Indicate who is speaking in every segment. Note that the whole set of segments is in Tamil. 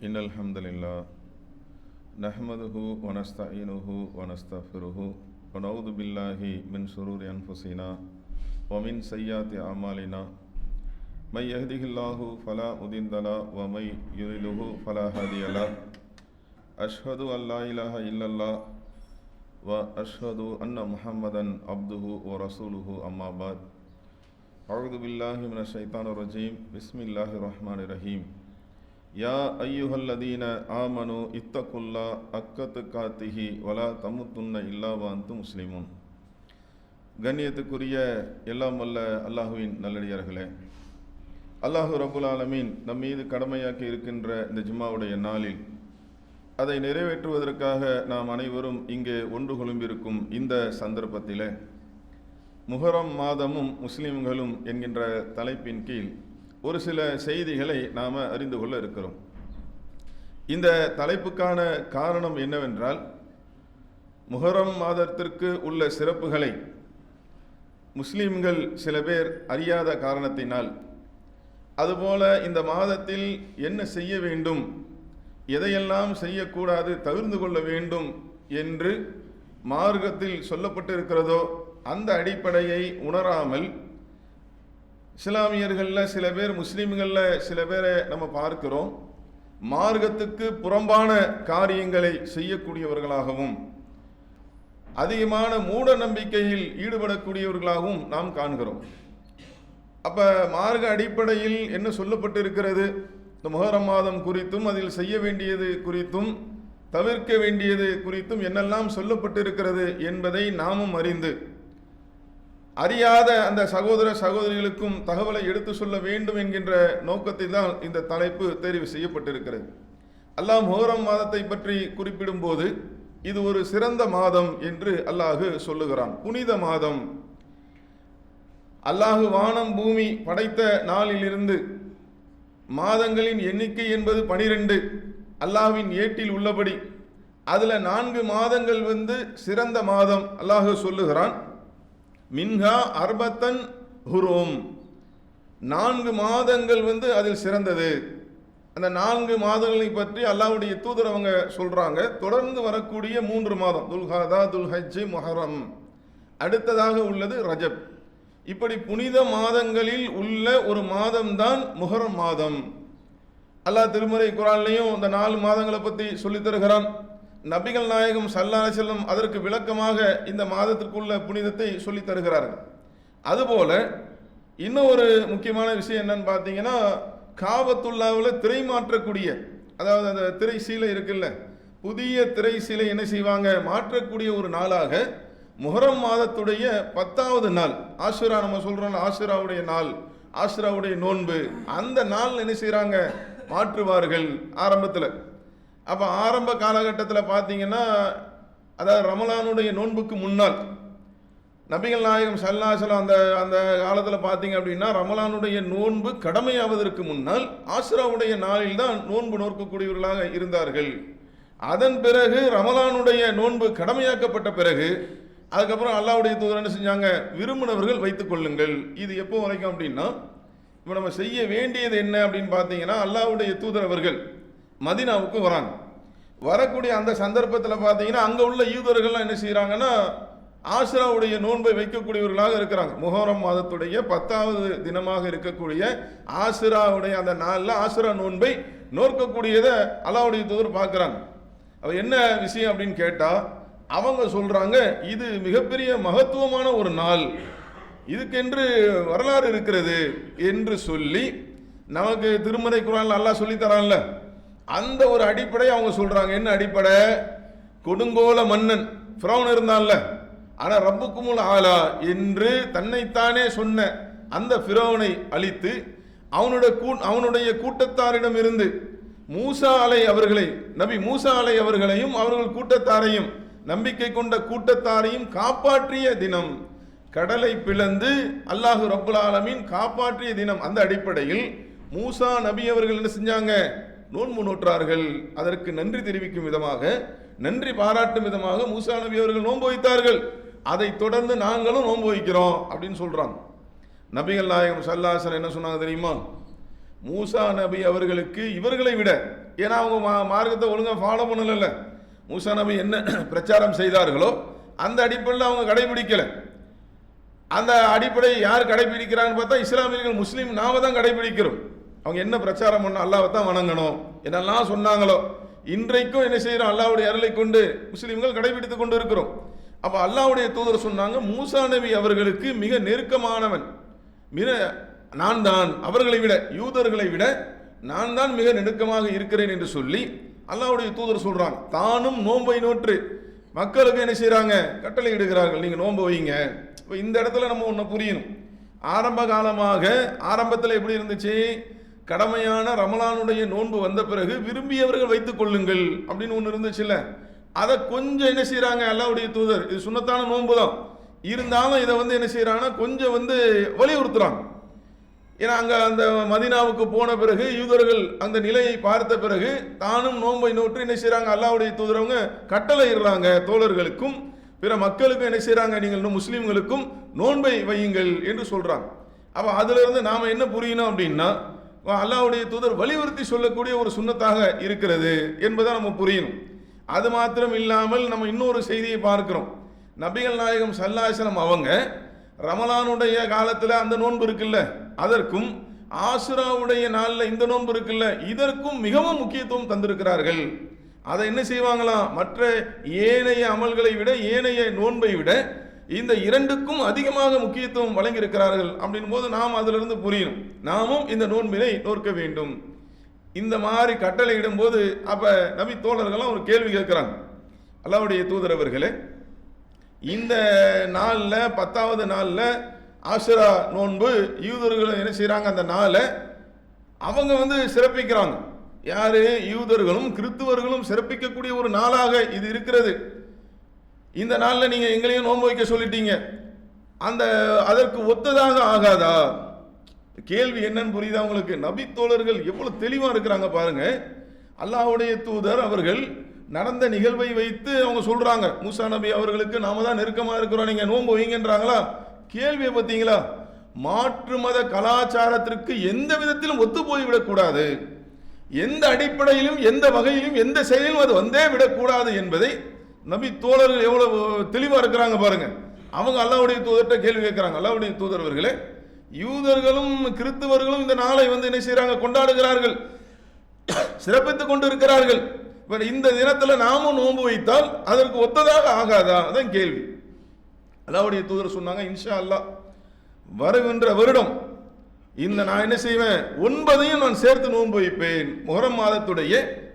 Speaker 1: إن الحمد لله نحمده ونستعينه ونستغفره ونعوذ بالله من شرور أنفسنا ومن سيئات أعمالنا من يهده الله فلا مضل له ومن يضلل فلا هادي له أشهد أن لا إله إلا الله وأشهد أن محمدا عبده ورسوله أما بعد أعوذ بالله من الشيطان الرجيم بسم الله الرحمن الرحيم யா ஐயுஹல்லதீன ஆமனு இத்தகுல்லா அக்கத்து காத்திஹி வலா தமுத்துன்ன இல்லா வாந்து முஸ்லிமுன். கண்ணியத்துக்குரிய எல்லாம் வல்ல அல்லாஹுவின் நல்லடியார்களே, அல்லாஹு ரப்புல் ஆலமீன் நம் மீது கடமையாக்கி இருக்கின்ற இந்த ஜும்மாவுடைய நாளில் அதை நிறைவேற்றுவதற்காக நாம் அனைவரும் இங்கே ஒன்று கொழும்பிருக்கும் இந்த சந்தர்ப்பத்திலே முஹர்ரம் மாதமும் முஸ்லிம்களும் என்கின்ற தலைப்பின் கீழ் ஒரு சில செய்திகளை நாம் அறிந்து கொள்ள இருக்கிறோம். இந்த தலைப்புக்கான காரணம் என்னவென்றால், முஹர்ரம் மாதத்திற்கு உள்ள சிறப்புகளை முஸ்லிம்கள் சில பேர் அறியாத காரணத்தினால், அதுபோல இந்த மாதத்தில் என்ன செய்ய வேண்டும், எதையெல்லாம் செய்யக்கூடாது, தவிர்த்து கொள்ள வேண்டும் என்று மார்க்கத்தில் சொல்லப்பட்டிருக்கிறதோ அந்த அடிப்படையை உணராமல் இஸ்லாமியர்களில் சில பேர், முஸ்லீம்களில் சில பேரை நம்ம பார்க்கிறோம், மார்க்கத்துக்கு புறம்பான காரியங்களை செய்யக்கூடியவர்களாகவும் அதிகமான மூட நம்பிக்கையில் ஈடுபடக்கூடியவர்களாகவும் நாம் காண்கிறோம். அப்போ மார்க்க அடிப்படையில் என்ன சொல்லப்பட்டிருக்கிறது, இந்த முஹர்ரம் மாதம் குறித்தும் அதில் செய்ய வேண்டியது குறித்தும் தவிர்க்க வேண்டியது குறித்தும் என்னெல்லாம் சொல்லப்பட்டிருக்கிறது என்பதை நாமும் அறியாத அந்த சகோதர சகோதரிகளுக்கும் தகவலை எடுத்து சொல்ல வேண்டும் என்கின்ற நோக்கத்தில் தான் இந்த தலைப்பு தெரிவு செய்யப்பட்டிருக்கிறது. அல்லாஹ் முஹர்ரம் மாதத்தை பற்றி குறிப்பிடும் போது இது ஒரு சிறந்த மாதம் என்று அல்லாஹ் சொல்லுகிறான். புனித மாதம். அல்லாஹ் வானம் பூமி படைத்த நாளிலிருந்து மாதங்களின் எண்ணிக்கை என்பது 12. அல்லாஹ்வின் ஏட்டில் உள்ளபடி அதில் 4 மாதங்கள் சிறந்த மாதம். அல்லாஹ் சொல்லுகிறான், மின்ஹா அர்பத்தன் ஹுரும், 4 மாதங்கள் அதில் சிறந்தது. அந்த 4 மாதங்களை பற்றி அல்லாஹ்வுடைய தூதர் அவங்க சொல்றாங்க. தொடர்ந்து வரக்கூடிய 3 மாதம், துல்ஹாதா, துல்ஹஜ், முஹர்ரம், அடுத்ததாக உள்ளது ரஜப். இப்படி புனித மாதங்களில் உள்ள ஒரு மாதம்தான் முஹர்ரம் மாதம். அல்லாஹ் திருமறை குர்ஆன்லையும் இந்த 4 மாதங்களை பற்றி சொல்லித் தருகிறான். நபிகள் நாயகம் ஸல்லல்லாஹு அலைஹி வஸல்லம் அதற்கு விளக்கமாக இந்த மாதத்திற்குள்ள புனிதத்தை சொல்லித் தருகிறார்கள். அதுபோல இன்னும் ஒரு முக்கியமான விஷயம் என்னன்னு பார்த்தீங்கன்னா, காபத்துல்லாவில் திரை மாற்றக்கூடிய, அதாவது அந்த திரை சீலை இருக்குல்ல, புதிய திரை சீலை என்ன செய்வாங்க, மாற்றக்கூடிய ஒரு நாளாக முஹர்ரம் மாதத்துடைய 10வது நாள், ஆஷுரா, நம்ம சொல்றோம் ஆஷுராவுடைய நாள், ஆஷுராவுடைய நோன்பு, அந்த நாள் என்ன செய்கிறாங்க, மாற்றுவார்கள் ஆரம்பத்தில். அப்போ ஆரம்ப காலகட்டத்தில் பார்த்தீங்கன்னா, அதாவது ரமலானுடைய நோன்புக்கு முன்னால் நபிகள் நாயகம் ஸல்லல்லாஹு அலைஹி வஸல்லம் அந்த காலத்தில் பார்த்தீங்க அப்படின்னா, ரமலானுடைய நோன்பு கடமையாவதற்கு முன்னால் ஆஷுராவுடைய நாளில் தான் நோன்பு நோக்கக்கூடியவர்களாக இருந்தார்கள். அதன் பிறகு ரமலானுடைய நோன்பு கடமையாக்கப்பட்ட பிறகு அதுக்கப்புறம் அல்லாஹ்வுடைய தூதர் என்ன செஞ்சாங்க, விரும்பினவர்கள் வைத்துக் கொள்ளுங்கள். இது எப்போ வரைக்கும் அப்படின்னா, இப்போ நம்ம செய்ய வேண்டியது என்ன அப்படின்னு பார்த்தீங்கன்னா, அல்லாஹ்வுடைய தூதர் அவர்கள் மதீனாவுக்கு வராங்க. வரக்கூடிய அந்த சந்தர்ப்பத்தில் பார்த்தீங்கன்னா, அங்கே உள்ள யூதர்கள்லாம் என்ன செய்கிறாங்கன்னா, ஆஷுராவுடைய நோன்பை வைக்கக்கூடியவர்களாக இருக்கிறாங்க. முஹர்ரம் மாதத்துடைய 10வது தினமாக இருக்கக்கூடிய ஆஷுராவுடைய அந்த நாளில் ஆஷுரா நோன்பை நோக்கக்கூடியதை அல்லாஹ்வுடைய தூதர் பார்க்குறாங்க. அது என்ன விஷயம் அப்படின்னு கேட்டால், அவங்க சொல்கிறாங்க, இது மிகப்பெரிய மகத்துவமான ஒரு நாள், இதுக்கென்று வரலாறு இருக்கிறது என்று சொல்லி, நமக்கு திருமறை குர்ஆன்ல அல்லாஹ் சொல்லி தரான்ல, அந்த ஒரு அடிப்படை அவங்க சொல்றாங்க. என்ன அடிப்படை? கொடுங்கோல மன்னன் ஃபிரௌன் இருந்தான்ல, ஆனா ரப்புக்குமுல் ஆலா என்று தன்னைத்தானே சொன்ன அந்த ஃபிரௌனை அழித்து அவனுடைய கூட்டத்தாரிடம் இருந்து மூசா அலை அவர்களை, நபி மூசா அலை அவர்களையும் அவர்கள் கூட்டத்தாரையும், நம்பிக்கை கொண்ட கூட்டத்தாரையும் காப்பாற்றிய தினம், கடலை பிளந்து அல்லாஹு ரப்புல் ஆலமீன் காப்பாற்றிய தினம். அந்த அடிப்படையில் மூசா நபி அவர்கள் என்ன செஞ்சாங்க, நோன்பு நோற்றார்கள். அதற்கு நன்றி தெரிவிக்கும் விதமாக, நன்றி பாராட்டும் விதமாக மூசா நபி அவர்கள் நோன்பு வைத்தார்கள். அதை தொடர்ந்து நாங்களும் நோன்பு வைக்கிறோம் அப்படின்னு சொல்றாங்க. நபிகள் நாயகம் ஸல்லல்லாஹு அலைஹி வஸல்லம் என்ன சொன்னாங்க தெரியுமா, மூசா நபி அவர்களுக்கு இவர்களை விட, ஏன்னா அவங்க மார்க்கத்தை ஒழுங்காக ஃபாலோ பண்ணல. மூசா நபி என்ன பிரச்சாரம் செய்தார்களோ அந்த அடிப்படையில் அவங்க கடைபிடிக்கலை. அந்த அடிப்படை யார் கடைபிடிக்கிறான்னு பார்த்தா இஸ்லாமியர்கள், முஸ்லீம் நாம தான் கடைபிடிக்கிறோம். அவங்க என்ன பிரச்சாரம் பண்ண அல்லாஹ்வை தான் வணங்கணும் என்னெல்லாம் சொன்னாங்களோ இன்றைக்கும் என்ன செய்கிறோம், அல்லாஹ்வுடைய அருளை கொண்டு முஸ்லீம்கள் கடைபிடித்து கொண்டு இருக்கிறோம். அப்போ அல்லாஹ்வுடைய தூதர் சொன்னாங்க, மூசா நபி அவர்களுக்கு மிக நெருக்கமானவன் நான் தான், அவர்களை விட யூதர்களை விட நான் தான் மிக நெருக்கமாக இருக்கிறேன் என்று சொல்லி அல்லாஹ்வுடைய தூதர் சொல்றாங்க. தானும் நோன்பை நோற்று மக்களுக்கு என்ன செய்யறாங்க, கட்டளை இடுகிறார்கள், நீங்க நோன்பு வைங்க. இப்போ இந்த இடத்துல நம்ம ஒன்று புரியணும். ஆரம்ப காலமாக ஆரம்பத்தில் எப்படி இருந்துச்சு, கடமையான ரமலானுடைய நோன்பு வந்த பிறகு விரும்பியவர்கள் வைத்துக் கொள்ளுங்கள் அப்படின்னு ஒன்று இருந்துச்சுல்ல. அதை கொஞ்சம் என்ன செய்யறாங்க அல்லாஹ்வுடைய தூதர், இது சுன்னத்தான நோன்பு தான் இருந்தாலும் இதை என்ன செய்யறாங்கன்னா கொஞ்சம் வலியுறுத்துறாங்க. ஏன்னா அங்கே அந்த மதீனாவுக்கு போன பிறகு யூதர்கள் அந்த நிலையை பார்த்த பிறகு தானும் நோன்பை நோற்று என்ன செய்கிறாங்க, அல்லாஹ்வுடைய தூதரவங்க கட்டளை இடுறாங்க தோழர்களுக்கும் பிற மக்களுக்கும் என்ன செய்கிறாங்க, நீங்கள் முஸ்லீம்களுக்கும் நோன்பை வையுங்கள் என்று சொல்கிறாங்க. அப்போ அதிலிருந்து நாம் என்ன புரியணும் அப்படின்னா, அல்லாஹ்வுடைய தூதர் வலியுறுத்தி சொல்லக்கூடிய ஒரு சுன்னத்தாக இருக்கிறது என்பதை நம்ம புரியணும். அது மாத்திரம் இல்லாமல் நம்ம இன்னொரு செய்தியை பார்க்கிறோம். நபிகள் நாயகம் ஸல்லல்லாஹு அலைஹி வஸல்லம் அவங்க ரமலானுடைய காலத்தில் அந்த நோன்பு இருக்குல்ல, அதற்கும் ஆசுராவுடைய நாளில் இந்த நோன்பு இருக்குல்ல, இதற்கும் மிகவும் முக்கியத்துவம் தந்திருக்கிறார்கள். அதை என்ன செய்வாங்களாம், மற்ற ஏனைய அமல்களை விட ஏனைய நோன்பை விட இந்த இரண்டுக்கும் அதிகமாக முக்கியத்துவம் வழங்கியிருக்கிறார்கள். அப்படின் போது நாம் அதிலிருந்து புரியணும், நாமும் இந்த நோன்பினை நோக்க வேண்டும். இந்த மாதிரி கட்டளை இடும்போது அப்ப நபி தோழர்கள்லாம் ஒரு கேள்வி கேட்கிறாங்க, அல்லாஹ்வுடைய தூதர் அவர்களே, இந்த நாளில் 10வது நாளில் ஆஷுரா நோன்பு யூதர்கள் என்ன செய்கிறாங்க, அந்த நாளை அவங்க சிறப்பிக்கிறாங்க. யாரு, யூதர்களும் கிறிஸ்துவர்களும் சிறப்பிக்கக்கூடிய ஒரு நாளாக இது இருக்கிறது. இந்த நாளில் நீங்கள் எங்களையும் நோன்பு வைக்க சொல்லிட்டீங்க, அதற்கு ஒத்ததாக ஆகாதா? கேள்வி என்னன்னு புரியுதா உங்களுக்கு? நபி தோழர்கள் எவ்வளவு தெளிவாக இருக்கிறாங்க பாருங்க. அல்லாஹ்வுடைய தூதர் அவர்கள் நடந்த நிகழ்வை வைத்து அவங்க சொல்றாங்க, மூசா நபி அவர்களுக்கு நாம தான் நெருக்கமாக இருக்கிறோம், நீங்க நோன்பு வைங்கன்றாங்களா? கேள்வியை பார்த்தீங்களா? மாற்று மத கலாச்சாரத்திற்கு எந்த விதத்திலும் ஒத்து போய்விடக்கூடாது, எந்த அடிப்படையிலும் எந்த வகையிலும் எந்த செயலிலும் அது வந்தே விடக்கூடாது என்பதை நபி தோழர்கள் எவ்வளவு தெளிவா இருக்கிறாங்க பாருங்க. அவங்க அல்லாஹ்வுடைய தூதர்கிட்ட கேள்வி கேட்கிறாங்க, அல்லாஹ்வுடைய தூதர் அவர்களே, யூதர்களும் கிறிஸ்துவர்களும் இந்த நாளை என்ன செய்யறாங்க, கொண்டாடுகிறார்கள், சிறப்பித்துக் கொண்டு இருக்கிறார்கள். இந்த தினத்தில் நாமும் நோன்பு வைத்தால் அதற்கு ஒத்ததாக ஆகாதா? அதான் கேள்வி. அல்லாஹ்வுடைய தூதர் சொன்னாங்க, இன்ஷா அல்லாஹ் வருகின்ற வருடம் இந்த நான் என்ன செய்வேன், 9ஐயும் நான் சேர்த்து நோன்பு வைப்பேன். முஹர்ரம் மாதத்துடைய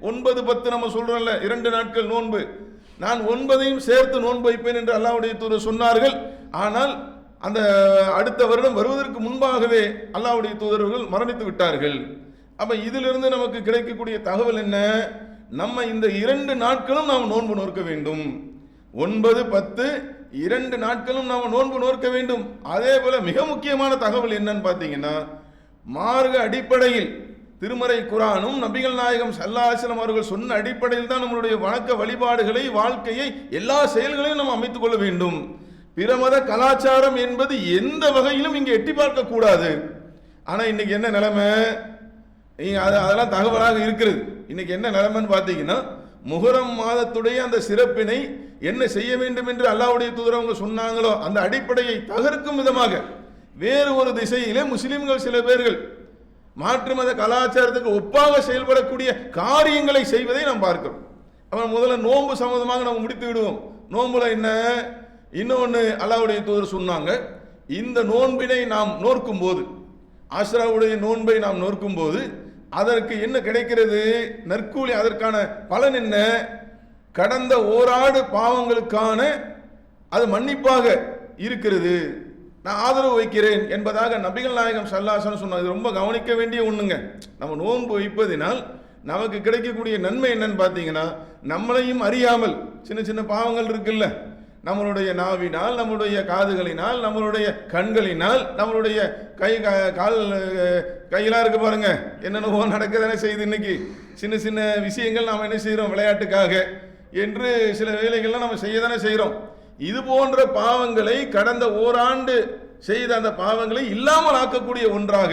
Speaker 1: 9, 10 நம்ம சொல்றோம்ல 2 நாட்கள் நோன்பு, நான் 9ஐயும் சேர்த்து நோன்பு வைப்பேன் என்று அல்லாஹ்வுடைய தூதர் சொன்னார்கள். ஆனால் அந்த அடுத்த வருடம் வருவதற்கு முன்பாகவே அல்லாஹ்வுடைய தூதர்கள் மரணித்து விட்டார்கள். அப்ப இதிலிருந்து நமக்கு கிடைக்கக்கூடிய தகவல் என்ன, நம்ம இந்த 2 நாட்களும் நாம் நோன்பு நோக்க வேண்டும். 9, 10 2 நாட்களும் நாம் நோன்பு நோக்க வேண்டும். அதே போல மிக முக்கியமான தகவல் என்னன்னு பார்த்தீங்கன்னா, மார்க்க அடிப்படையில் திருமறை குர்ஆனும் நபிகள் நாயகம் ஸல்லல்லாஹு அலைஹி வஸல்லம் அவர்கள் சொன்ன அடிப்படையில் தான் நம்மளுடைய வணக்க வழிபாடுகளை, வாழ்க்கையை, எல்லா செயல்களையும் நாம் அமைத்துக் கொள்ள வேண்டும். பிற மத கலாச்சாரம் என்பது எந்த வகையிலும் இங்கே எட்டி பார்க்க கூடாது. ஆனா இன்னைக்கு என்ன நிலைமை, அதெல்லாம் தகவலாக இருக்கிறது. இன்னைக்கு என்ன நிலைமைன்னு பார்த்தீங்கன்னா, முஹர்ரம் மாதத்துடைய அந்த சிறப்பினை என்ன செய்ய வேண்டும் என்று அல்லாஹ்வுடைய தூதர் அவங்க சொன்னாங்களோ அந்த அடிப்படையை தகர்க்கும் விதமாக வேறு ஒரு திசையிலே முஸ்லிம்கள் சில பேர்கள் மாற்று மத கலாச்சாரத்துக்கு ஒப்பாக செயல்படக்கூடிய காரியங்களை செய்வதை நாம் பார்க்கிறோம். அவன் முதல்ல நோன்பு சம்பந்தமாக நம்ம முடித்து விடுவோம். நோன்புல என்ன, இன்னொன்று அல்லாஹ்வுடைய தூதர் சொன்னாங்க, இந்த நோன்பினை நாம் நோக்கும் போது, ஆஷுராவுடைய நோன்பை நாம் நோக்கும் போது அதற்கு என்ன கிடைக்கிறது, நற்கூலி, அதற்கான பலன் என்ன, கடந்த ஓராடு பாவங்களுக்கான அது மன்னிப்பாக இருக்கிறது, நான் ஆதரவு வைக்கிறேன் என்பதாக நபிகள் நாயகம் ஸல்லல்லாஹு அலைஹி வஸல்லம் சொன்னாங்க. இது ரொம்ப கவனிக்க வேண்டிய ஒண்ணுங்க. நம்ம நோன்பு வைப்பதினால் நமக்கு கிடைக்கக்கூடிய நன்மை என்னன்னு பார்த்தீங்கன்னா, நம்மளையும் அறியாமல் சின்ன சின்ன பாவங்கள் இருக்குல்ல, நம்மளுடைய நாவினால், நம்மளுடைய காதுகளினால், நம்மளுடைய கண்களினால், நம்மளுடைய கால் கையெல்லாம் இருக்கு பாருங்க, என்னென்னவோ நடக்கதானே செய்யுது. இன்னைக்கு சின்ன சின்ன விஷயங்கள் நாம் என்ன செய்கிறோம், விளையாட்டுக்காக என்று சில வேலைகள்லாம் நம்ம செய்ய தானே செய்கிறோம். இது போன்ற பாவங்களை, கடந்த ஓராண்டு செய்த அந்த பாவங்களை இல்லாமல் ஆக்கக்கூடிய ஒன்றாக,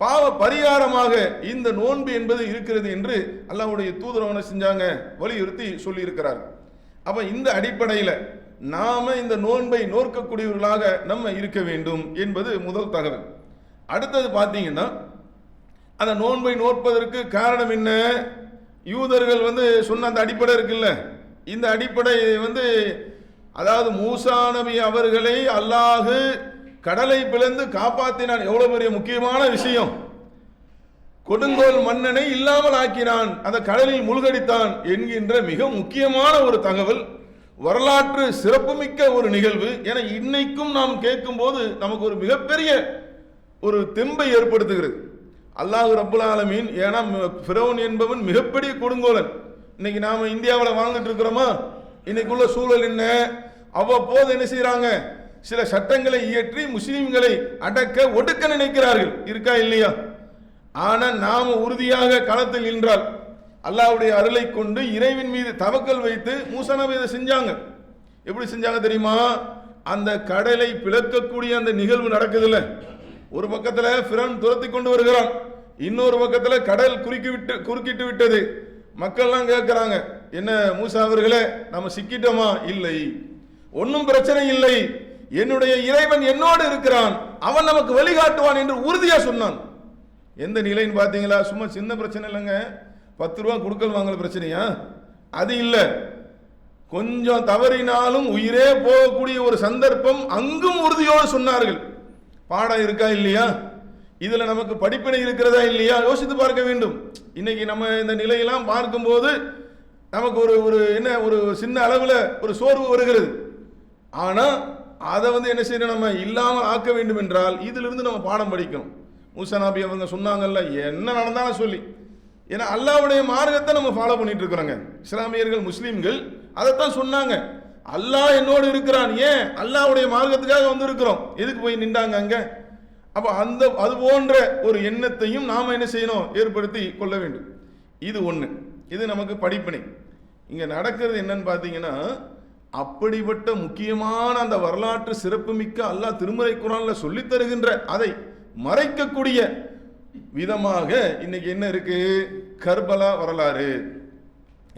Speaker 1: பாவ பரிகாரமாக இந்த நோன்பு என்பது இருக்கிறது என்று அல்லாஹ்வுடைய தூதர் செஞ்சாங்க, வலியுறுத்தி சொல்லி இருக்கிறார். அப்ப இந்த அடிப்படையில் நாம இந்த நோன்பை நோக்கக்கூடியவர்களாக நம்ம இருக்க வேண்டும் என்பது முதல் தகவல். அடுத்தது பார்த்தீங்கன்னா, அந்த நோன்பை நோற்பதற்கு காரணம் என்ன? யூதர்கள் சொன்ன அந்த அடிப்படை இருக்குல்ல, இந்த அடிப்படை அதாவது மூசா நபி அவர்களை அல்லாஹ் கடலை பிளந்து காப்பாற்றினான். எவ்வளவு பெரிய முக்கியமான விஷயம்! கொடுங்கோல் மன்னனை இல்லாமல் ஆக்கினான், அந்த கடலில் மூழ்கடித்தான் என்கின்ற மிக முக்கியமான ஒரு தகவல், வரலாற்று சிறப்புமிக்க ஒரு நிகழ்வு. என இன்னைக்கும் நாம் கேட்கும் போது நமக்கு ஒரு மிகப்பெரிய ஒரு தெம்பை ஏற்படுத்துகிறது. அல்லாஹ் ரப்புல் ஆலமீன், ஏன்னா ஃபிரௌன் என்பவன் மிகப்பெரிய கொடுங்கோலன். இன்னைக்கு நாம இந்தியாவில் வாழ்ந்துட்டு இருக்கிறோமா? இன்னைக்குள்ள சூழல் என்ன? அவ்வப்போது என்ன செய்யறாங்க? சில சட்டங்களை இயற்றி முஸ்லிம்களை அடக்க ஒடுக்க நினைக்கிறார்கள், இருக்கா இல்லையா? ஆனா நாம உறுதியாக களத்தில் நின்றால் அல்லாஹ்வுடைய அருளை கொண்டு இறைவின் மீது தவக்கல் வைத்து மூசா நபி இதை செஞ்சாங்க. எப்படி செஞ்சாங்க தெரியுமா? அந்த கடலை பிளக்கக்கூடிய அந்த நிகழ்வு நடக்குதுல்ல, ஒரு பக்கத்தில் ஃபிரௌன் துரத்தி கொண்டு வருகிறான், இன்னொரு பக்கத்தில் கடல் குறுக்கிட்டு விட்டது. மக்கள்லாம் கேட்கிறாங்க, என்ன மூசா அவர்களே, நம்ம சிக்கிட்டோமா? இல்லை, ஒன்றும் பிரச்சனை இல்லை, என்னுடைய இறைவன் என்னோடு இருக்கிறான், அவன் நமக்கு வழிகாட்டுவான் என்று உறுதியா சொன்னான். எந்த நிலைன்னு பார்த்தீங்களா? சும்மா சின்ன பிரச்சனை இல்லைங்க, 10 ரூபா கொடுக்கல் வாங்கல பிரச்சனையா? அது இல்லை, கொஞ்சம் தவறினாலும் உயிரே போகக்கூடிய ஒரு சந்தர்ப்பம், அங்கும் உறுதியோடு சொன்னார்கள். பாடம் இருக்கா இல்லையா? இதுல நமக்கு படிப்பினை இருக்கிறதா இல்லையா? யோசித்து பார்க்க வேண்டும். இன்னைக்கு நம்ம இந்த நிலையெல்லாம் பார்க்கும்போது நமக்கு ஒரு என்ன ஒரு சின்ன அளவில் ஒரு சோர்வு வருகிறது. ஆனா அதை என்ன செய்யணும்? நம்ம இல்லாமல் ஆக்க வேண்டும் என்றால் இதிலிருந்து நம்ம பாடம் படிக்கணும். மூசா நபி அவங்க சொன்னாங்கல்ல, என்ன நடந்தாலும் சொல்லி, ஏன்னா அல்லாஹ்வுடைய மார்க்கத்தை நம்ம ஃபாலோ பண்ணிட்டு இருக்கிறோங்க. இஸ்லாமியர்கள் முஸ்லீம்கள் அதைத்தான் சொன்னாங்க, அல்லாஹ் என்னோடு இருக்கிறான். ஏன்? அல்லாஹ்வுடைய மார்க்கத்துக்காக இருக்கிறோம். எதுக்கு போய் நின்றாங்க அங்க? அப்ப அது போன்ற ஒரு எண்ணத்தையும் நாம என்ன செய்யணும்? ஏற்படுத்தி கொள்ள வேண்டும். இது ஒண்ணு, இது நமக்கு படிப்பினை. இங்க நடக்கிறது என்னன்னு பாத்தீங்கன்னா, அப்படிப்பட்ட முக்கியமான அந்த வரலாற்று சிறப்புமிக்க அல்லாஹ் திருமறை குர்ஆன்ல சொல்லித் தருகின்ற அதை மறைக்கக்கூடிய விதமாக இன்னைக்கு என்ன இருக்கு? கர்பலா வரலாறு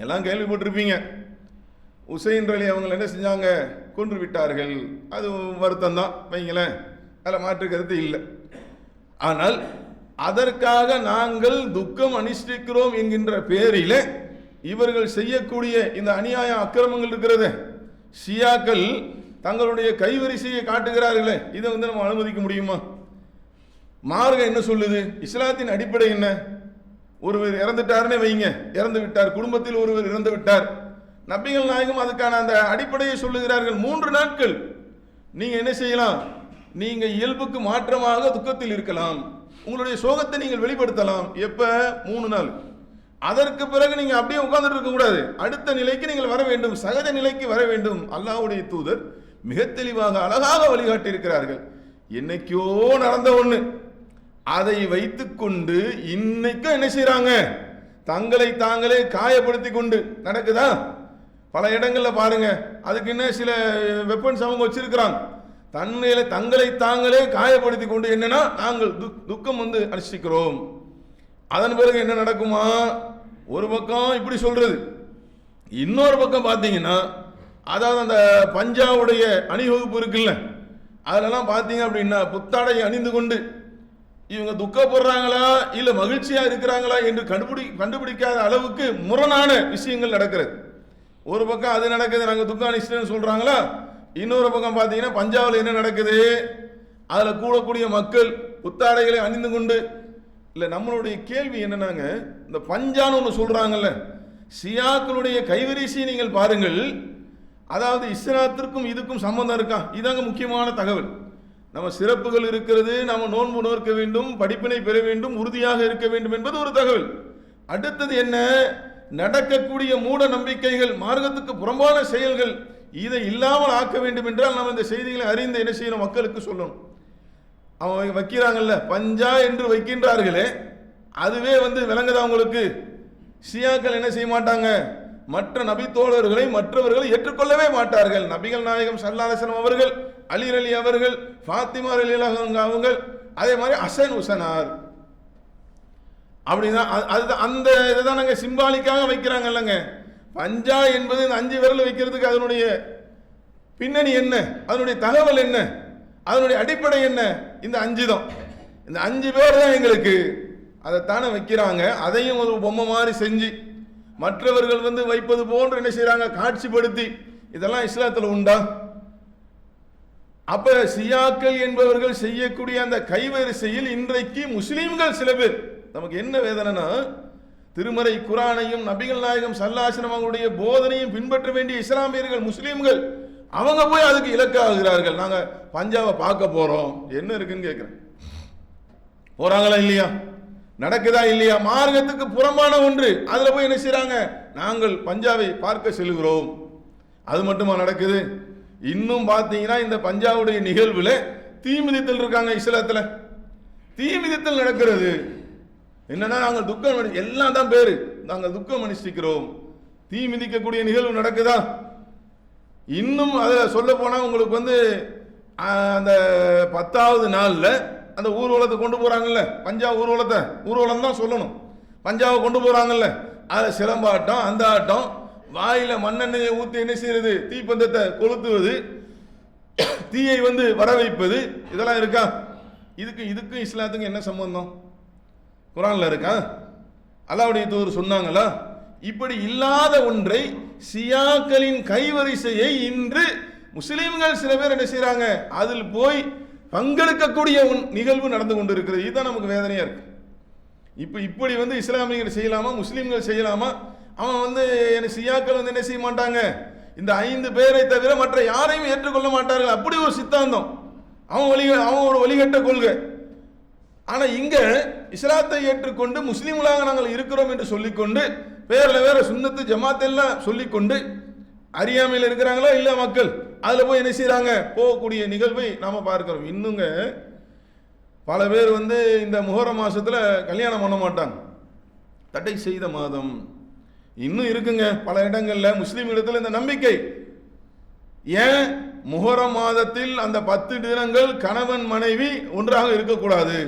Speaker 1: எல்லாம் கேள்விப்பட்டிருப்பீங்க. உசைன் அலி அவங்க என்ன செஞ்சாங்க? கொன்று விட்டார்கள். அது வருத்தம் தான் வைங்களேன், அதில் மாற்று கருத்து இல்லை. ஆனால் அதற்காக நாங்கள் துக்கம் அனுஷ்டிக்கிறோம் என்கின்ற பேரில் இவர்கள் செய்யக்கூடிய இந்த அநியாய அக்கிரமங்கள் இருக்கிறது, ஷியாக்கள் தங்களுடைய கைவரிசையை காட்டுகிறார்களே, இதை நம்ம அனுமதிக்க முடியுமா? மார்க்கம் என்ன சொல்லுது? இஸ்லாத்தின் அடிப்படை என்ன? ஒருவர் இறந்துட்டாருன்னு வைங்க, இறந்து விட்டார், குடும்பத்தில் ஒருவர் இறந்து விட்டார், நபிகள் நாயகம் அதுக்கான அந்த அடிப்படையை சொல்லுகிறார்கள். 3 நாட்கள் நீங்க என்ன செய்யலாம்? நீங்க இயல்புக்கு மாற்றமாக துக்கத்தில் இருக்கலாம், உங்களுடைய சோகத்தை நீங்கள் வெளிப்படுத்தலாம். எப்ப? 3 நாள். அதற்கு பிறகு நீங்க அப்படியே உட்கார்ந்துட்டு இருக்க கூடாது, அடுத்த நிலைக்கு நீங்கள் வர வேண்டும், சகஜ நிலைக்கு வர வேண்டும். அல்லாஹ்வுடைய தூதர் மிக தெளிவாக அழகாக வழிகாட்டி இருக்கிறார்கள். என்னைக்கோ நடந்த ஒண்ணு, அதை வைத்துக்கொண்டு இன்னைக்கு என்ன செய்யறாங்க? தங்களை தாங்களே காயப்படுத்தி கொண்டு நடக்குதா? பல இடங்கள்ல பாருங்க, அதுக்கு என்ன சில வெப்பன்ஸ் அவங்க வச்சிருக்கிறாங்க. தங்களை தாங்களே காயப்படுத்தி கொண்டு என்னன்னா நாங்கள் துக்கம் அனுஷ்டிக்கிறோம். அதன் பிறகு என்ன நடக்குமா? ஒரு பக்கம் இப்படி சொல்றது, இன்னொரு பக்கம் பார்த்தீங்கன்னா, அதாவது அந்த பஞ்சாவுடைய அணிவகுப்பு இருக்குல்ல, அதெல்லாம் பார்த்தீங்க அப்படின்னா புத்தாடை அணிந்து கொண்டு இவங்க துக்கப்படுறாங்களா இல்ல மகிழ்ச்சியா இருக்கிறாங்களா என்று கண்டுபிடிக்காத அளவுக்கு முரணான விஷயங்கள் நடக்கிறது. ஒரு பக்கம் அது நடக்குது, நாங்கள் துக்கம் அனுஷ்டின்னு சொல்றாங்களா, இன்னொரு பக்கம் பார்த்தீங்கன்னா பஞ்சாபில் என்ன நடக்குது? அதில் கூடக்கூடிய மக்கள் புத்தாடைகளை அணிந்து கொண்டு இல்லை. நம்மளுடைய கேள்வி என்னன்னாங்க, இந்த பஞ்சான்னு ஒன்று சொல்றாங்கல்ல, ஷியாக்களுடைய கைவரிசையை நீங்கள் பாருங்கள். அதாவது இஸ்லாத்திற்கும் இதுக்கும் சம்பந்தம் இருக்கா? இதாங்க முக்கியமான தகவல். நம்ம சிறப்புகள் இருக்கிறது, நம்ம நோன்பு நோக்க வேண்டும், படிப்பினை பெற வேண்டும், உறுதியாக இருக்க வேண்டும் என்பது ஒரு தகவல். அடுத்தது என்ன? நடக்கக்கூடிய மூட நம்பிக்கைகள், மார்க்கத்துக்கு புறம்பான செயல்கள், இதை இல்லாமல் ஆக்க வேண்டும் என்றால் நம்ம இந்த செய்திகளை அறிந்து என்ன செய்யணும்? மக்களுக்கு சொல்லணும். அவங்க வைக்கிறாங்கல்ல பஞ்சா என்று வைக்கின்றார்களே, அதுவே விளங்குதா உங்களுக்கு? ஷியாக்கள் என்ன செய்ய மாட்டாங்க? மற்ற நபி தோழர்களை மற்றவர்களை ஏற்றுக்கொள்ளவே மாட்டார்கள். நபிகள் நாயகம் ஸல்லல்லாஹு அலைஹி வஸல்லம் அவர்கள், அலி அவர்கள், ஃபாத்திமா ரலியல்லாஹு அன்ஹா அவர்கள், அதே மாதிரி ஹசன் ஹுசனார் அப்படின்னா அதுதான் அந்த இதை தான் நாங்கள் சிம்பாலிக்காக வைக்கிறாங்க இல்லைங்க. பஞ்சா என்பது இந்த 5 விரல் வைக்கிறதுக்கு அதனுடைய பின்னணி என்ன, அதனுடைய தகவல் என்ன, அதனுடைய அடிப்படை என்ன? இந்த 5 தான். இந்த 5 பேர் தான் எங்களுக்கு அதைத்தானே வைக்கிறாங்க. அதையும் ஒரு பொம்மை மாதிரி செஞ்சு மற்றவர்கள் வைப்பது போன்று என்ன செய்யறாங்க, காட்சிப்படுத்தி. இதெல்லாம் இஸ்லாத்தில் உண்டா? அப்ப சியாக்கள் என்பவர்கள் செய்யக்கூடிய அந்த கைவரிசையில் இன்றைக்கு முஸ்லீம்கள் சில பேர், நமக்கு என்ன வேதனைனா, திருமறை குரானையும் நபிகள் நாயகம் ஸல்லல்லாஹு அலைஹி வஸல்லம் அவங்களுடைய போதனையும் பின்பற்ற வேண்டிய இஸ்லாமியர்கள் முஸ்லீம்கள் அவங்க போய் அதுக்கு இலக்காகிறார்கள். நாங்க பஞ்சாவை பார்க்க போறோம், என்ன இருக்குன்னு கேட்கிறேன். போறாங்களா இல்லையா? நடக்குதா இல்லையா? மார்க்கத்துக்கு புறம்பான ஒன்று, அதுல போய் என்ன செய்யறாங்க, நாங்கள் பஞ்சாவை பார்க்க செல்கிறோம். அது மட்டுமா நடக்குது? இன்னும் பார்த்தீங்கன்னா இந்த பஞ்சாவுடைய நிகழ்வுல தீ மிதித்தல் இருக்காங்க. இஸ்லாத்துல தீ மிதித்தல் நடக்கிறது. என்னன்னா நாங்கள் துக்கம் எல்லாம் தான் பேரு, நாங்கள் துக்கம் அனுஷ்டிக்கிறோம். தீ மிதிக்கக்கூடிய நிகழ்வு நடக்குதா? இன்னும் அதை சொல்ல போனா உங்களுக்கு அந்த 10வது நாள்ல அந்த ஊர்வலத்தை கொண்டு போறாங்கல்ல, பஞ்சா ஊர்வலம் தான் சொல்லணும், பஞ்சாவை கொண்டு போறாங்கல்ல, அதை சிலம்பாட்டம், அந்த ஆட்டம், வாயில மண்ணெண்ணெயை ஊற்றி என்ன செய்யறது, தீப்பந்தத்தை கொளுத்துவது, தீயை வர வைப்பது, இதெல்லாம் இருக்கா? இதுக்கும் இஸ்லாத்துக்கும் என்ன சம்பந்தம்? குரான்ல இருக்கா? அல்லாஹ்வுடைய தூதர் சொன்னாங்களா? இப்படி இல்லாத ஒன்றை சியாக்களின் கைவரிசையை இன்று முஸ்லிம்கள் சில பேர் என்ன செய்யறாங்க, அதில் போய் பங்கெடுக்கக்கூடிய நிகழ்வு நடந்து கொண்டு இருக்கிறது. இதுதான் நமக்கு வேதனையா இருக்கு. இப்படி இஸ்லாமியர்கள் செய்யலாமா, முஸ்லிம்கள் செய்யலாமா? அவன் சியாக்கள் என்ன செய்ய மாட்டாங்க, இந்த 5 பேரை தவிர மற்ற யாரையும் ஏற்றுக்கொள்ள மாட்டார்கள். அப்படி ஒரு சித்தாந்தம், அவன் ஒரு வழிகட்ட கொள்கை. ஆனா இங்க இஸ்லாத்தை ஏற்றுக்கொண்டு முஸ்லீம்களாக நாங்கள் இருக்கிறோம் என்று சொல்லிக்கொண்டு பேர்ல வேற சுன்னத்து ஜமாத் எல்லாம் சொல்லிக்கொண்டு அறியாமையில் இருக்கிறாங்களா இல்ல மக்கள், அதுல போய் என்ன செய்யறாங்க, போகக்கூடிய நிகழ்வை நாம பார்க்கிறோம். இன்னுங்க பல பேர் இந்த முஹர்ரம் மாசத்துல கல்யாணம் பண்ண மாட்டாங்க, தடை செய்த மாதம் இன்னும் இருக்குங்க பல இடங்கள்ல முஸ்லீம் இடத்துல இந்த நம்பிக்கை. ஏன் முஹர்ரம் மாதத்தில் அந்த 10 தினங்கள் கணவன் மனைவி ஒன்றாக இருக்கக்கூடாது,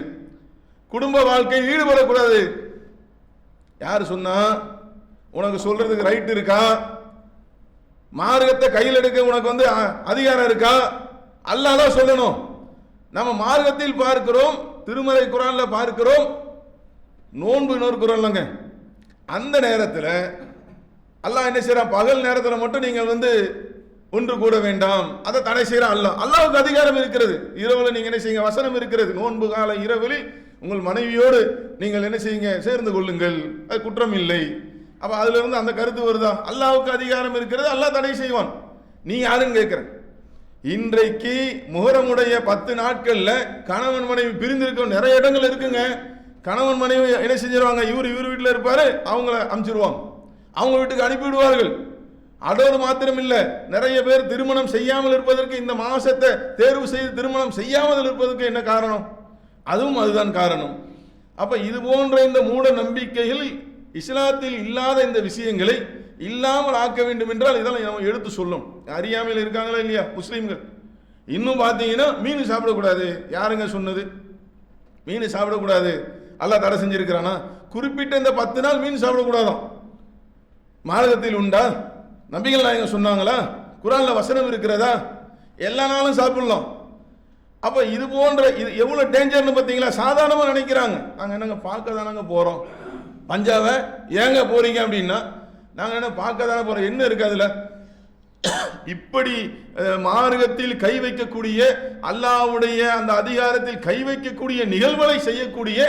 Speaker 1: குடும்ப வாழ்க்கையில் ஈடுபடக்கூடாது? யாரு சொன்னா? உனக்கு சொல்றதுக்கு ரைட் இருக்கா? மார்க்கத்தை கையில் எடுக்க உனக்கு அதிகாரம் இருக்கா? அல்லாஹ் தான் சொல்லணும். நம்ம மார்க்கத்தில் பார்க்கிறோம், திருமறை குரான்ல பார்க்கிறோம், நோன்பு நோக்கிறோம்லங்க, அந்த நேரத்தில் அல்லாஹ் என்ன செய்யறான், பகல் நேரத்தில் மட்டும் நீங்கள் ஒன்று கூட வேண்டாம், அதை தடை செய்யறான் அல்லாஹ். அல்லாஹ்வுக்கு அதிகாரம் இருக்கிறது. இரவுல நீங்க என்ன செய்யுங்க, வசனம் இருக்கிறது, நோன்பு கால இரவில் உங்கள் மனைவியோடு நீங்கள் என்ன செய்யுங்க, சேர்ந்து கொள்ளுங்கள், அது குற்றம் இல்லை. அப்ப அதுல இருந்து அந்த கருத்து வருதா? அல்லாஹ்வுக்கு அதிகாரம் இருக்கிறது, அல்லாஹ் தடை செய்வான். நீ யாருன்னு கேட்கிற? இன்றைக்கு முஹர்ரமுடைய 10 நாட்கள்ல கணவன் மனைவி பிரிந்திருக்க நிறைய இடங்கள் இருக்குங்க. கணவன் மனைவி என்ன செஞ்சிருவாங்க, இவர் வீட்டில் இருப்பாரு, அவங்கள அனுப்பிச்சிருவாங்க, அவங்க வீட்டுக்கு அனுப்பிவிடுவார்கள். அதோடு மாத்திரம் இல்ல, நிறைய பேர் திருமணம் செய்யாமல் இருப்பதற்கு, இந்த மாசத்தை தேர்வு செய்து திருமணம் செய்யாமல் இருப்பதற்கு என்ன காரணம்? அதுவும் அதுதான் காரணம். அப்ப இது போன்ற இந்த மூட நம்பிக்கைகள், இஸ்லாத்தில் இல்லாத இந்த விஷயங்களை இல்லாமல் ஆக்க வேண்டும் என்றால் இதெல்லாம் நம்ம எடுத்து சொல்லும். அறியாமையில் இருக்காங்களா இல்லையா முஸ்லீம்கள்? இன்னும் பார்த்தீங்கன்னா மீன் சாப்பிடக்கூடாது. யாருங்க சொன்னது மீன் சாப்பிடக்கூடாது? அல்லாஹ் தடை செஞ்சிருக்கிறானா? குறிப்பிட்ட இந்த 10 நாள் மீன் சாப்பிடக்கூடாதான். மார்க்கத்தில் உண்டா? நபிகள் நாயகம் சொன்னாங்களா? குரான்ல வசனம் இருக்கிறதா? எல்லா நாளும் சாப்பிடலாம். அப்ப இது போன்ற இது எவ்வளவு டேஞ்சர்னு பார்த்தீங்களா? சாதாரணமா நினைக்கிறாங்க. நாங்க என்னங்க பார்க்க தானங்க போறோம், பஞ்சாவை ஏங்க போறீங்க அப்படின்னா, நாங்க என்ன பார்க்க தானே போறோம், என்ன இருக்கு அதுல? இப்படி மார்க்கத்தில் கை வைக்கக்கூடிய, அல்லாஹ்வுடைய அந்த அதிகாரத்தில் கை வைக்கக்கூடிய நிகழ்வுகளை செய்யக்கூடிய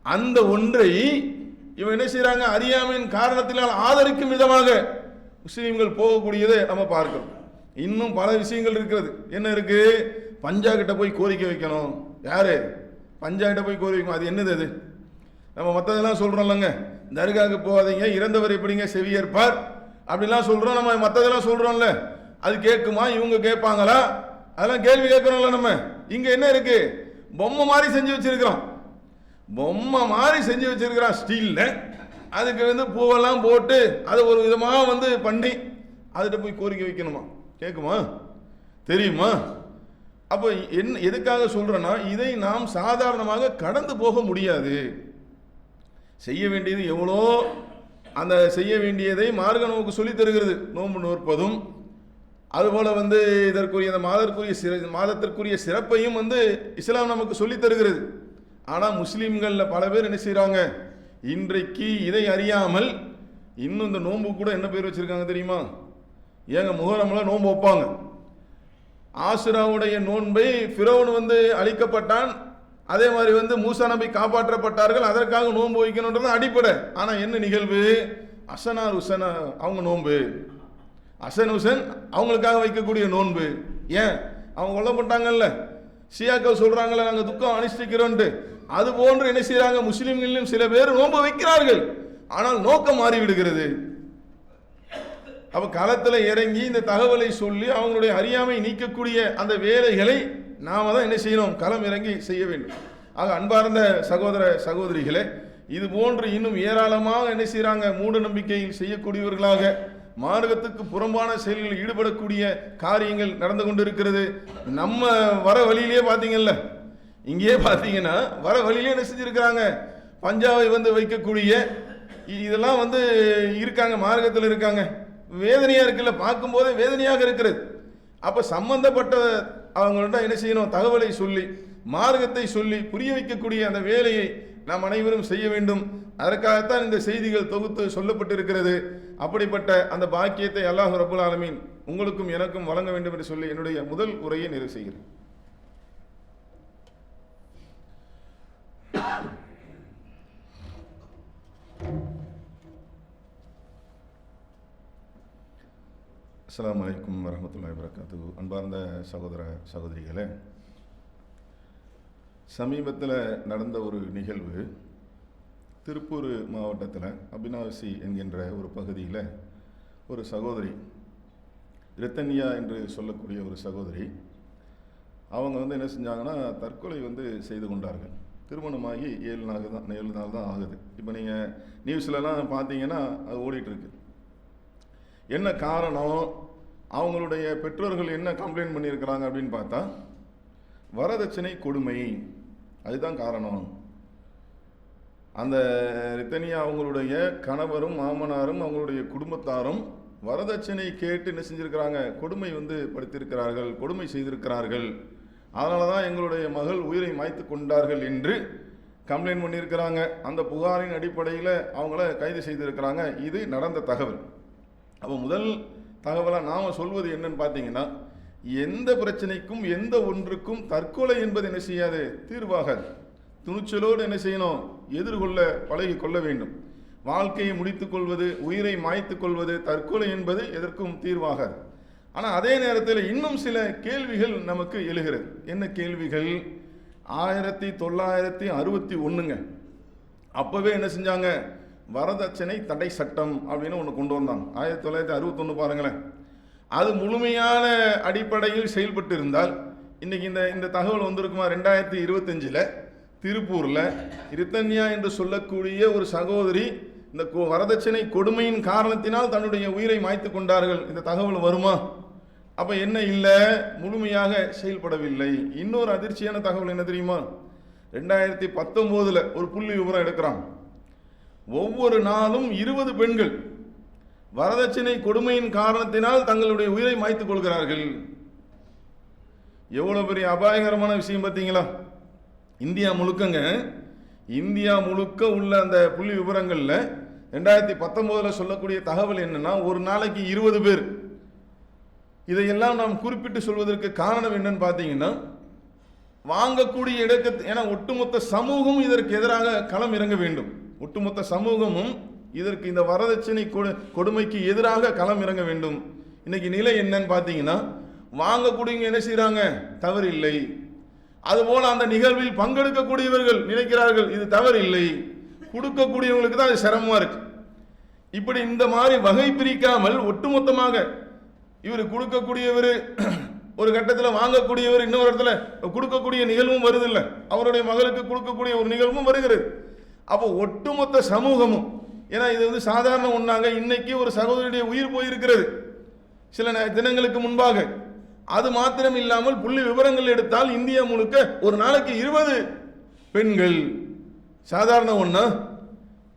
Speaker 1: அந்த ஒன்றை இவன் என்ன செய்யறாங்க, அறியாமையின் காரணத்தினால் ஆதரிக்கும் விதமாக முஸ்லீம்கள் போகக்கூடியதை நம்ம பார்க்கிறோம். இன்னும் பல விஷயங்கள் இருக்கிறது. என்ன இருக்கு? பஞ்சா கிட்ட போய் கோரிக்கை வைக்கணும். யாரு? பஞ்சா கிட்ட போய் கோரிக்கை வைக்கணும். அது என்னது? அது நம்ம மற்றதெல்லாம் சொல்றோம்லங்க, தர்காவுக்கு போகாதீங்க, இறந்தவர் எப்படிங்க செவியேற்பார் அப்படிலாம் சொல்றோம். நம்ம மற்றதெல்லாம் சொல்றோம்ல, அது கேட்குமா? இவங்க கேட்பாங்களா? அதெல்லாம் கேள்வி கேட்கறோம்ல. நம்ம இங்க என்ன இருக்கு? பொம்மை மாதிரி செஞ்சு வச்சிருக்கிறோம், பொம்மை மாதிரி செஞ்சு வச்சிருக்கிறான் ஸ்டீல்ல. அதுக்கு பூவெல்லாம் போட்டு அதை ஒரு விதமாக பண்ணி அதுகிட்ட போய் கோரிக்கை வைக்கணுமா? கேட்குமா? தெரியுமா? அப்போ எதுக்காக சொல்றேன்னா, இதை நாம் சாதாரணமாக கடந்து போக முடியாது. செய்ய வேண்டியது எவ்வளோ, அந்த செய்ய வேண்டியதை மார்க்க நமக்கு சொல்லித் தருகிறது. நோன்பு நோற்பதும் அதுபோல் இதற்குரிய அந்த மாதத்திற்குரிய சிறப்பையும் இஸ்லாம் நமக்கு சொல்லித் தருகிறது. ஆனால் முஸ்லீம்களில் பல பேர் என்ன செய்கிறாங்க, இன்றைக்கு இதை அறியாமல் இன்னும் இந்த நோன்பு கூட என்ன பேர் வச்சுருக்காங்க தெரியுமா? ஏங்க முஹர்ரமில் நோன்பு வைப்பாங்க. ஆசுராவுடைய நோன்பை ஃபிரௌன் அழிக்கப்பட்டான், அதே மாதிரி மூசா நபி காப்பாற்றப்பட்டார்கள், அதற்காக நோன்பு வைக்கணுன்றது அடிப்படை. ஆனால் என்ன நிகழ்வு? அசனார் உசனா அவங்க நோன்பு, அசன் உசன் அவங்களுக்காக வைக்கக்கூடிய நோன்பு. ஏன்? அவங்க கொல்லப்பட்டாங்கல்ல, ஷியாக்கள் சொல்றாங்கல்ல நாங்கள் துக்கம் அனுஷ்டிக்கிறோன்ட்டு. அது போன்று என்ன செய்யறாங்க, முஸ்லிம்களிலும் சில பேர் நோன்பு வைக்கிறார்கள், ஆனால் நோக்கம் மாறிவிடுகிறது. அப்ப களத்தில் இறங்கி இந்த தகவலை சொல்லி அவங்களுடைய அறியாமை நீக்கக்கூடிய அந்த வேலைகளை நாம தான் என்ன செய்யணும், களம் இறங்கி செய்ய வேண்டும். ஆக அன்பார்ந்த சகோதர சகோதரிகளே, இது போன்று இன்னும் ஏராளமாக என்ன செய்யறாங்க, மூட நம்பிக்கையில் செய்யக்கூடியவர்களாக மார்க்கத்துக்கு புறம்பான செயல்களில் ஈடுபடக்கூடிய காரியங்கள் நடந்து கொண்டிருக்கிறது. நம்ம வர வழியிலே பார்த்தீங்கல்ல, இங்கேயே பார்த்தீங்கன்னா வர வழியிலே என்ன செஞ்சிருக்கிறாங்க, பஞ்சாவை வைக்கக்கூடிய இதெல்லாம் இருக்காங்க, மார்க்கத்தில் இருக்காங்க. வேதனையா இருக்குல்ல, பார்க்கும் போதே வேதனையாக இருக்கிறது. அப்ப சம்பந்தப்பட்ட அவங்கள்ட்ட என்ன செய்யணும், தகவலை சொல்லி மார்க்கத்தை சொல்லி புரிய வைக்கக்கூடிய அந்த வேலையை நாம் அனைவரும் செய்ய வேண்டும். அதற்காகத்தான் இந்த செய்திகள் தொகுத்து சொல்லப்பட்டிருக்கிறது. அப்படிப்பட்ட அந்த பாக்கியத்தை அல்லாஹ் ரப்புல் ஆலமீன் உங்களுக்கும் எனக்கும் வழங்க வேண்டும் என்று சொல்லி என்னுடைய முதல் உரையை நிறைவு செய்கிறேன். அஸ்ஸலாமு அலைக்கும் வரஹ்மத்துல்லாஹி வபரகாத்துஹு. அன்பார்ந்த சகோதர சகோதரிகளே, சமீபத்தில் நடந்த ஒரு நிகழ்வு, திருப்பூர் மாவட்டத்தில் அபினாவசி என்கின்ற ஒரு பகுதியில் ஒரு சகோதரி, ரித்தன்யா என்று சொல்லக்கூடிய ஒரு சகோதரி, அவங்க என்ன செஞ்சாங்கன்னா தற்கொலை செய்து கொண்டார்கள். திருமணமாகி 7 நாள் தான் ஆகுது. இப்போ நீங்கள் நியூஸ்லலாம் பார்த்தீங்கன்னா அது ஓடிட்டுருக்கு. என்ன காரணம், அவங்களுடைய பெற்றோர்கள் என்ன கம்ப்ளைண்ட் பண்ணியிருக்கிறாங்க அப்படின்னு பார்த்தா வரதட்சணை கொடுமை, அதுதான் காரணம். அந்த ரித்தனியா அவங்களுடைய கணவரும் மாமனாரும் அவங்களுடைய குடும்பத்தாரும் வரதட்சணை கேட்டு என்ன செஞ்சிருக்கிறாங்க, கொடுமை படுத்தியிருக்கிறார்கள், கொடுமை செய்திருக்கிறார்கள். அதனால தான் எங்களுடைய மகள் உயிரை மாய்த்து கொண்டார்கள் என்று கம்ப்ளைண்ட் பண்ணியிருக்கிறாங்க. அந்த புகாரின் அடிப்படையில் அவங்கள கைது செய்திருக்கிறாங்க. இது நடந்த தகவல். அப்போ முதல் தகவலாக நாம் சொல்வது என்னன்னு பார்த்தீங்கன்னா, எந்த பிரச்சனைக்கும் எந்த ஒன்றுக்கும் தற்கொலை என்பது என்ன செய்யாது, தீர்வாகாது. துணிச்சலோடு என்ன செய்யணும், எதிர்கொள்ள பழகி கொள்ள வேண்டும். வாழ்க்கையை முடித்துக் கொள்வது, உயிரை மாய்த்து கொள்வது, தற்கொலை என்பது எதற்கும் தீர்வாகாது. ஆனால் அதே நேரத்தில் இன்னும் சில கேள்விகள் நமக்கு எழுகிறது. என்ன கேள்விகள்? 1961 அப்போவே என்ன செஞ்சாங்க, வரதட்சணை தடை சட்டம் அப்படின்னு ஒன்று கொண்டு வந்தாங்க. 1961 பாருங்களேன். அது முழுமையான அடிப்படையில் செயல்பட்டு இருந்தால் இன்னைக்கு இந்த தகவல் வந்திருக்குமா? 2025 திருப்பூரில் ரித்தன்யா என்று சொல்லக்கூடிய ஒரு சகோதரி இந்த வரதட்சணை கொடுமையின் காரணத்தினால் தன்னுடைய உயிரை மாய்த்து கொண்டார்கள். இந்த தகவல் வருமா? அப்ப என்ன இல்லை, முழுமையாக செயல்படவில்லை. இன்னொரு அதிர்ச்சியான தகவல் என்ன தெரியுமா? 2019 ஒரு புள்ளி விவரம் எடுக்கிறாங்க. ஒவ்வொரு நாளும் 20 பெண்கள் வரதட்சணை கொடுமையின் காரணத்தினால் தங்களுடைய உயிரை மாய்த்துக் கொள்கிறார்கள். எவ்வளவு பெரிய அபாயகரமான விஷயம் பார்த்தீங்களா? இந்தியா முழுக்க உள்ள அந்த புள்ளி விவரங்கள்ல 2019 சொல்லக்கூடிய தகவல் என்னன்னா, ஒரு நாளைக்கு 20 பேர். இதையெல்லாம் நாம் குறிப்பிட்டு சொல்வதற்கு காரணம் என்னன்னு பார்த்தீங்கன்னா, வாங்கக்கூடிய இடத்துக்கு, ஏன்னா ஒட்டுமொத்த சமூகம் இதற்கு எதிராக களம் இறங்க வேண்டும். ஒட்டுமொத்த சமூகமும் இதற்கு, இந்த வரதட்சணை கொடுமைக்கு எதிராக களம் இறங்க வேண்டும். இன்னைக்கு நிலை என்னன்னு பார்த்தீங்கன்னா, வாங்கக்கூடியவங்க என்ன செய்யறாங்க, தவறு இல்லை. அதுபோல அந்த நிகழ்வில் பங்கெடுக்கக்கூடியவர்கள் நினைக்கிறார்கள் இது தவறு இல்லை, கொடுக்கக்கூடியவங்களுக்கு தான் அது சிரமமா இருக்கு. இப்படி இந்த மாதிரி வகை பிரிக்காமல் ஒட்டுமொத்தமாக இவர் கொடுக்கக்கூடியவர் ஒரு கட்டத்தில், வாங்கக்கூடியவர் இன்னொரு இடத்துல கொடுக்கக்கூடிய நிகழ்வும் வருது இல்லை, அவருடைய மகளுக்கு கொடுக்கக்கூடிய ஒரு நிகழ்வும் வருகிறது. அப்போ ஒட்டுமொத்த சமூகமும், ஏன்னா இது சாதாரண ஒன்றாங்க. இன்னைக்கு ஒரு சகோதரியுடைய உயிர் போயிருக்கிறது சில தினங்களுக்கு முன்பாக. அது மாத்திரம் இல்லாமல் புள்ளி விவரங்கள் எடுத்தால் இந்தியா முழுக்க ஒரு நாளைக்கு 20 பெண்கள். சாதாரண ஒண்ணா?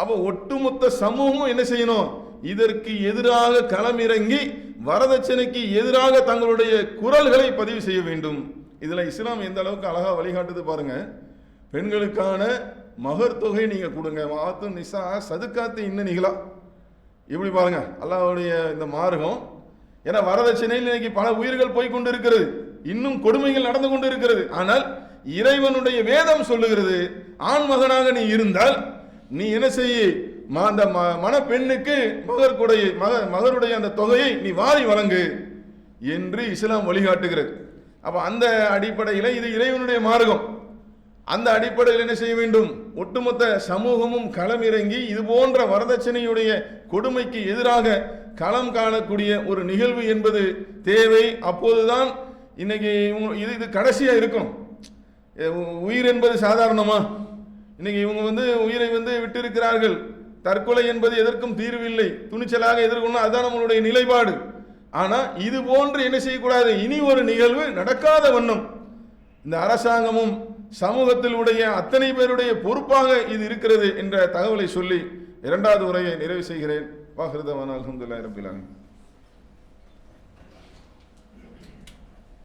Speaker 1: அப்போ ஒட்டுமொத்த சமூகமும் என்ன செய்யணும்? இதற்கு எதிராக களமிறங்கி வரதட்சணைக்கு எதிராக தங்களுடைய குரல்களை பதிவு செய்ய வேண்டும். இதுல இஸ்லாம் எந்த அளவுக்கு அழகா வழிகாட்டுது பாருங்க. பெண்களுக்கான மகர் தொகை நீங்க கொடுங்க, மாத்து நிசா சதுக்காத்து இன்னிகளா, இப்படி பாருங்க அல்லாஹ்வுடைய இந்த மார்க்கம். ஏன்னா வரதட்சணையில் இன்னைக்கு பல உயிர்கள் போய் கொண்டு இருக்கிறது, இன்னும் கொடுமைகள் நடந்து கொண்டு இருக்கிறது. ஆனால் இறைவனுடைய வேதம் சொல்லுகிறது, ஆண் மகனாக நீ இருந்தால் நீ என்ன செய்ய, அந்த மணப்பெண்ணுக்கு மகர் கொடை மகருடைய அந்த தொகையை நீ வாரி வழங்கு என்று இஸ்லாம் வழிகாட்டுகிறது. அப்ப அந்த அடிப்படையில் இது இறைவனுடைய மார்க்கம். அந்த அடிப்படையில் என்ன செய்ய வேண்டும்? ஒட்டுமொத்த சமூகமும் களமிறங்கி இது போன்ற வரதட்சணையுடைய கொடுமைக்கு எதிராக களம் காணக்கூடிய ஒரு நிகழ்வு என்பது தேவை. அப்போதுதான் இன்னைக்கு இது கடைசியா இருக்கும். உயிர் என்பது சாதாரணமா? இன்னைக்கு இவங்க உயிரை விட்டு இருக்கிறார்கள். தற்கொலை என்பது எதற்கும் தீர்வில்லை, துணிச்சலாக எதிர்கொள்ள அதுதான் நம்மளுடைய நிலைப்பாடு. ஆனா இது போன்று என்ன செய்யக்கூடாது, இனி ஒரு நிகழ்வு நடக்காத வண்ணம் இந்த அரசாங்கமும் சமூகத்தில் உடைய அத்தனை பேருடைய பொறுப்பாக இது இருக்கிறது என்ற தகவலை சொல்லி இரண்டாவது உரையை நிறைவு செய்கிறேன். வாஹிரு தஅவானா அல்ஹம்துலில்லாஹி ரப்பில் ஆலமீன்.